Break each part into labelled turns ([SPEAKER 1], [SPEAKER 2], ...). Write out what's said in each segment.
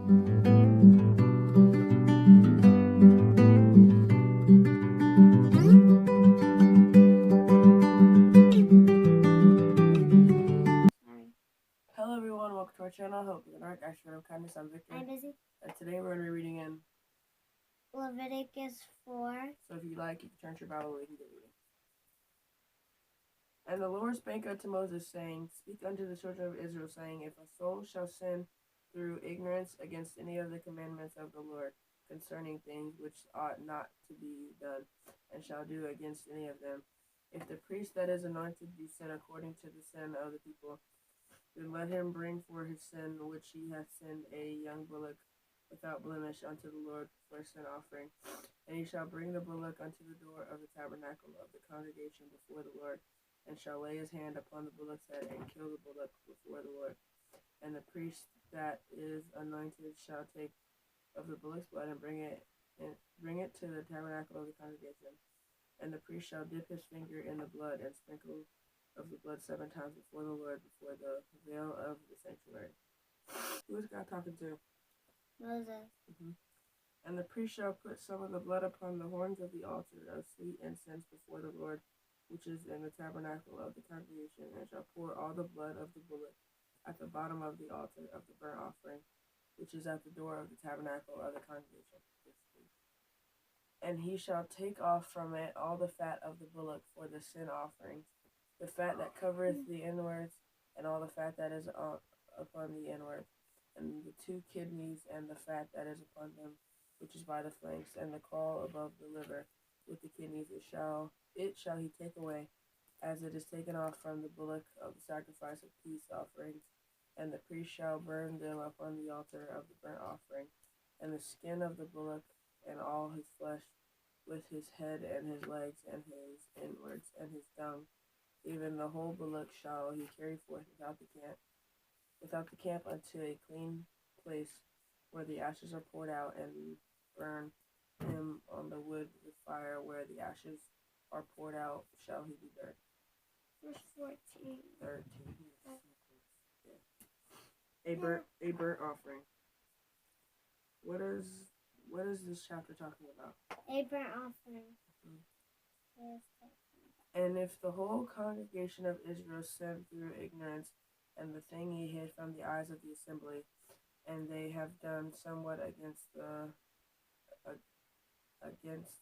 [SPEAKER 1] Hello everyone, welcome to our channel. Hope you're alright. Action of kindness. I'm Victor.
[SPEAKER 2] I'm busy.
[SPEAKER 1] Today we're going to be reading in
[SPEAKER 2] Leviticus 4.
[SPEAKER 1] So if you like, you can turn to your Bible, we can get reading. And the Lord spake unto Moses, saying, Speak unto the children of Israel, saying, If a soul shall sin through ignorance against any of the commandments of the Lord, concerning things which ought not to be done, and shall do against any of them, if the priest that is anointed do sin according to the sin of the people, then let him bring for his sin which he hath sinned a young bullock without blemish unto the Lord for a sin offering. And he shall bring the bullock unto the door of the tabernacle of the congregation before the Lord, and shall lay his hand upon the bullock's head, and kill the bullock before the Lord. And the priest that is anointed shall take of the bullock's blood and bring it to the tabernacle of the congregation. And the priest shall dip his finger in the blood, and sprinkle of the blood 7 times before the Lord, before the veil of the sanctuary. Who is God talking to?
[SPEAKER 2] Moses.
[SPEAKER 1] And the priest shall put some of the blood upon the horns of the altar of sweet incense before the Lord, which is in the tabernacle of the congregation, and shall pour all the blood of the bullock at the bottom of the altar of the burnt offering, which is at the door of the tabernacle of the congregation. And he shall take off from it all the fat of the bullock for the sin offering, the fat that covereth the inwards, and all the fat that is upon the inward, and the 2 kidneys, and the fat that is upon them, which is by the flanks, and the caul above the liver, with the kidneys, it shall he take away, as it is taken off from the bullock of the sacrifice of peace offerings. And the priest shall burn them upon the altar of the burnt offering, and the skin of the bullock, and all his flesh, with his head and his legs, and his inwards, and his dung, even the whole bullock shall he carry forth without the camp unto a clean place, where the ashes are poured out, and burn him on the wood with fire, where the ashes are poured out shall he be burnt.
[SPEAKER 2] Verse 14.
[SPEAKER 1] 13. Yeah. A burnt offering. What is this chapter talking about?
[SPEAKER 2] A burnt offering.
[SPEAKER 1] And if the whole congregation of Israel sinned through ignorance, and the thing he hid from the eyes of the assembly, and they have done somewhat against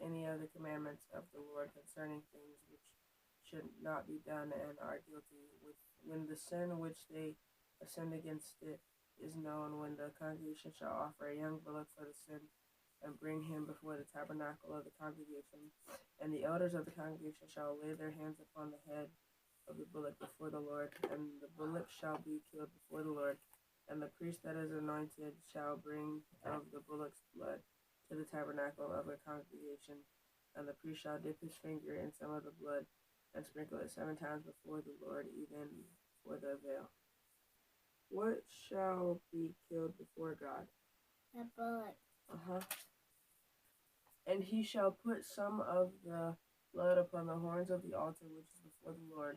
[SPEAKER 1] any of the commandments of the Lord concerning things which should not be done, and are guilty, when the sin which they have sinned against it is known, when the congregation shall offer a young bullock for the sin, and bring him before the tabernacle of the congregation, and the elders of the congregation shall lay their hands upon the head of the bullock before the Lord, and the bullock shall be killed before the Lord, and the priest that is anointed shall bring of the bullock's blood to the tabernacle of the congregation, and the priest shall dip his finger in some of the blood, and sprinkle it 7 times before the Lord, even for the veil. What shall be killed before God?
[SPEAKER 2] The bullock.
[SPEAKER 1] And he shall put some of the blood upon the horns of the altar which is before the Lord,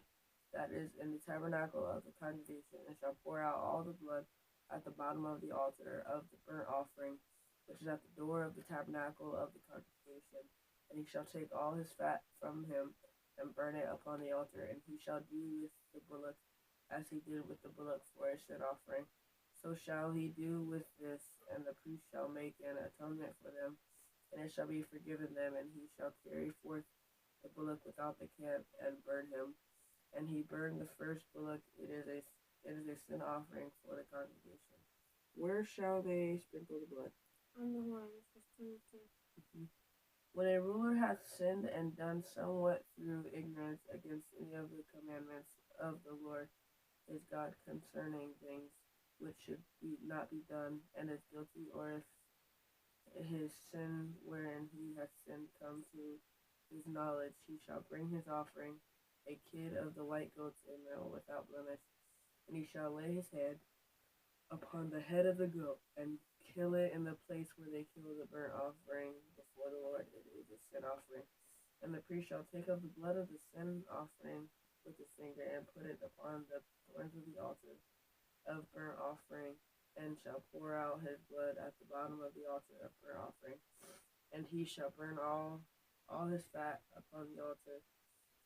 [SPEAKER 1] that is in the tabernacle of the congregation, and shall pour out all the blood at the bottom of the altar of the burnt offering, which is at the door of the tabernacle of the congregation. And he shall take all his fat from him, and burn it upon the altar. And he shall do with the bullock as he did with the bullock for a sin offering. So shall he do with this, and the priest shall make an atonement for them, and it shall be forgiven them. And he shall carry forth the bullock without the camp, and burn him. And he burned the first bullock. It is a sin offering for the congregation. Where shall they sprinkle the blood?
[SPEAKER 2] On the horns.
[SPEAKER 1] When a ruler hath sinned and done somewhat through ignorance against any of the commandments of the Lord his God concerning things which should not be done, and is guilty, or if his sin wherein he hath sinned come to his knowledge, he shall bring his offering, a kid of the white goats and male without blemish, and he shall lay his head upon the head of the goat, and kill it in the place where they kill the burnt offering before the Lord. It is a sin offering. And the priest shall take of the blood of the sin offering with his finger, and put it upon the horns of the altar of burnt offering, and shall pour out his blood at the bottom of the altar of burnt offering. And he shall burn all his fat upon the altar,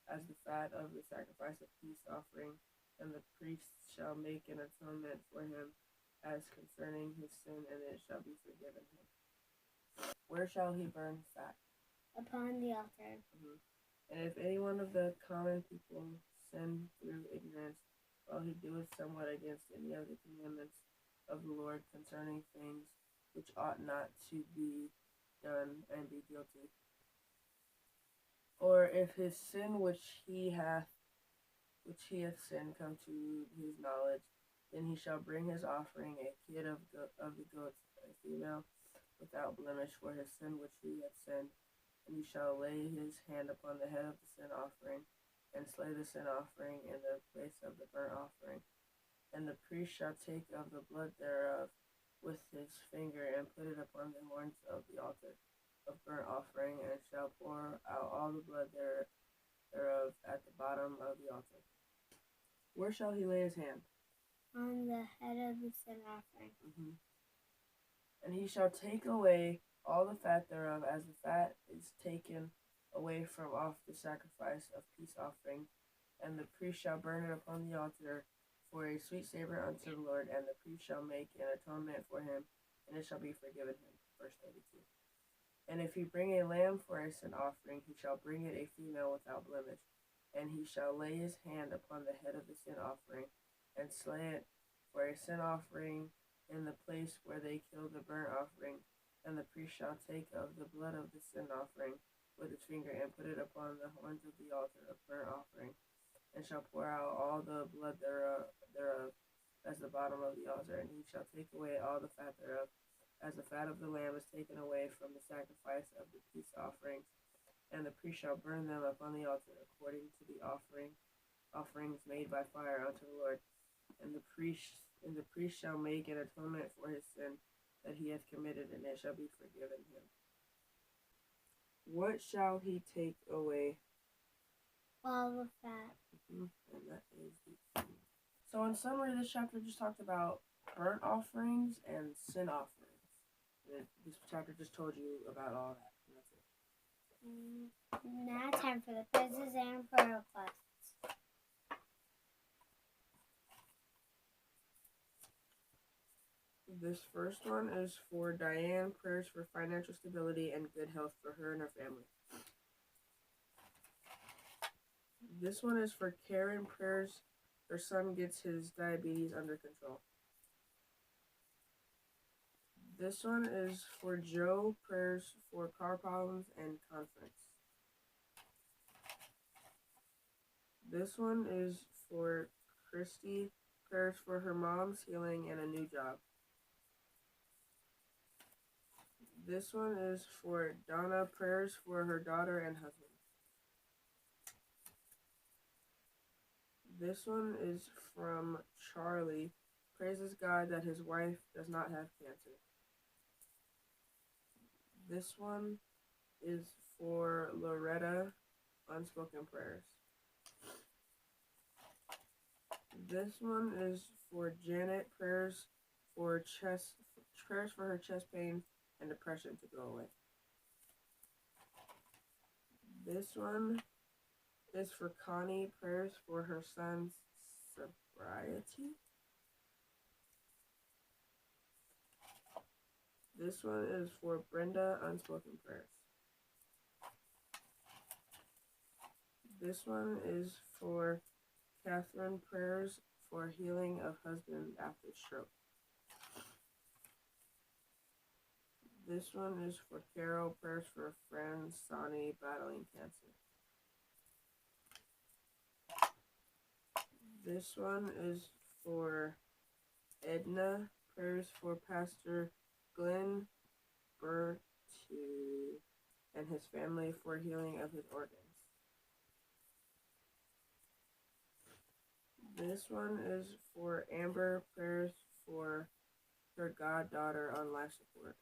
[SPEAKER 1] as the fat of the sacrifice of peace offering, and the priest shall make an atonement for him as concerning his sin, and it shall be forgiven him. Where shall he burn his fat?
[SPEAKER 2] Upon the altar.
[SPEAKER 1] Mm-hmm. And if any one of the common people sin through ignorance, while he doeth somewhat against any of the commandments of the Lord concerning things which ought not to be done, and be guilty, or if his sin which he hath sinned come to his knowledge, then he shall bring his offering, a kid of the goats, a female, without blemish, for his sin which he hath sinned. And he shall lay his hand upon the head of the sin offering, and slay the sin offering in the place of the burnt offering. And the priest shall take of the blood thereof with his finger, and put it upon the horns of the altar of burnt offering, and shall pour out all the blood thereof at the bottom of the altar. Where shall he lay his hand?
[SPEAKER 2] On the head of the sin offering.
[SPEAKER 1] Mm-hmm. And he shall take away all the fat thereof, as the fat is taken away from off the sacrifice of peace offering. And the priest shall burn it upon the altar for a sweet savor unto the Lord, and the priest shall make an atonement for him, and it shall be forgiven him. Verse 32. And if he bring a lamb for a sin offering, he shall bring it a female without blemish, and he shall lay his hand upon the head of the sin offering, and slay it for a sin offering in the place where they kill the burnt offering. And the priest shall take of the blood of the sin offering with his finger, and put it upon the horns of the altar of burnt offering, and shall pour out all the blood thereof as the bottom of the altar. And he shall take away all the fat thereof, as the fat of the lamb is taken away from the sacrifice of the peace offerings. And the priest shall burn them upon the altar according to the offerings made by fire unto the Lord. And the priest shall make an atonement for his sin that he hath committed, and it shall be forgiven him. What shall he take away?
[SPEAKER 2] All the fat.
[SPEAKER 1] Mm-hmm. And that is the. So in summary, this chapter just talked about burnt offerings and sin offerings. And this chapter just told you about all that. And that's it.
[SPEAKER 2] Now time for the quizzes and prayer requests.
[SPEAKER 1] This first one is for Diane, prayers for financial stability and good health for her and her family. This one is for Karen, prayers her son gets his diabetes under control. This one is for Joe, prayers for car problems and conference. This one is for Christy, prayers for her mom's healing and a new job. This one is for Donna, prayers for her daughter and husband. This one is from Charlie, praises God that his wife does not have cancer. This one is for Loretta, unspoken prayers. This one is for Janet, prayers for her chest pain and depression to go away. This one is for Connie, prayers for her son's sobriety. This one is for Brenda, unspoken prayers. This one is for Catherine, prayers for healing of husband after stroke. This one is for Carol, prayers for a friend, Sonny, battling cancer. This one is for Edna, prayers for Pastor Glenn Bertu and his family for healing of his organs. This one is for Amber, prayers for her goddaughter on life support.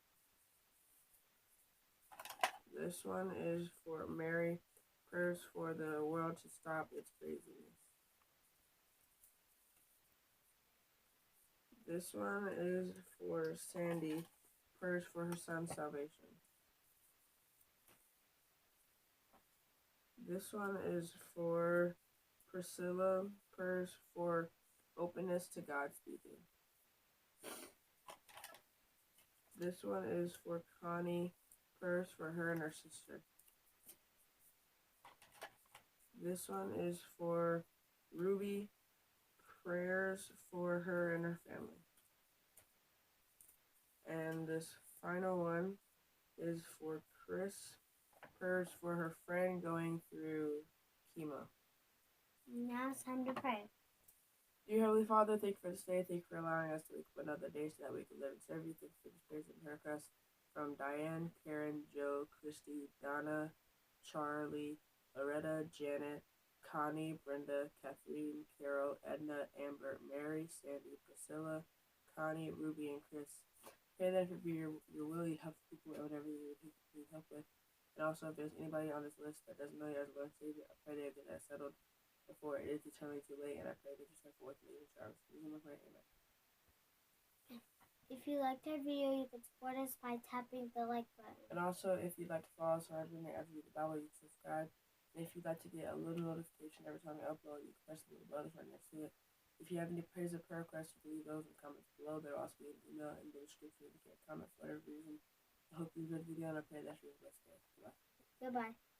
[SPEAKER 1] This one is for Mary, prayers for the world to stop its craziness. This one is for Sandy. Prayers for her son's salvation. This one is for Priscilla. Prayers for openness to God speaking. This one is for Connie. Prayers for her and her sister. This one is for Ruby. Prayers for her and her family. And this final one is for Chris. Prayers for her friend going through chemo.
[SPEAKER 2] Now it's time to pray.
[SPEAKER 1] Dear Heavenly Father, thank you for this day. Thank you for allowing us to wake up another day so that we can live and serve you. Thank you for this praise and prayer request from Diane, Karen, Joe, Christy, Donna, Charlie, Loretta, Janet, Connie, Brenda, Kathleen, Carol, Edna, Amber, Mary, Sandy, Priscilla, Connie, Ruby, and Chris. Pray that if it be your will, you help people and whatever you need help with. And also, if there's anybody on this list that doesn't know you as a Lord and Savior, I pray they get that settled before it is eternally too late, and I pray that you send forth me in Charles. In my prayer, amen.
[SPEAKER 2] If you liked our video, you can support us by tapping the like button.
[SPEAKER 1] And also, if you'd like to follow us on our journey as we read the Bible, you can subscribe. And if you'd like to get a little notification every time we upload, you can press the little bell right next to it. If you have any praise or prayer requests, you can leave those in the comments below. There will also be an email in the description if you can't comment for whatever reason. I hope you enjoyed the video, and I pray that you have a blessed day. Goodbye.
[SPEAKER 2] Goodbye.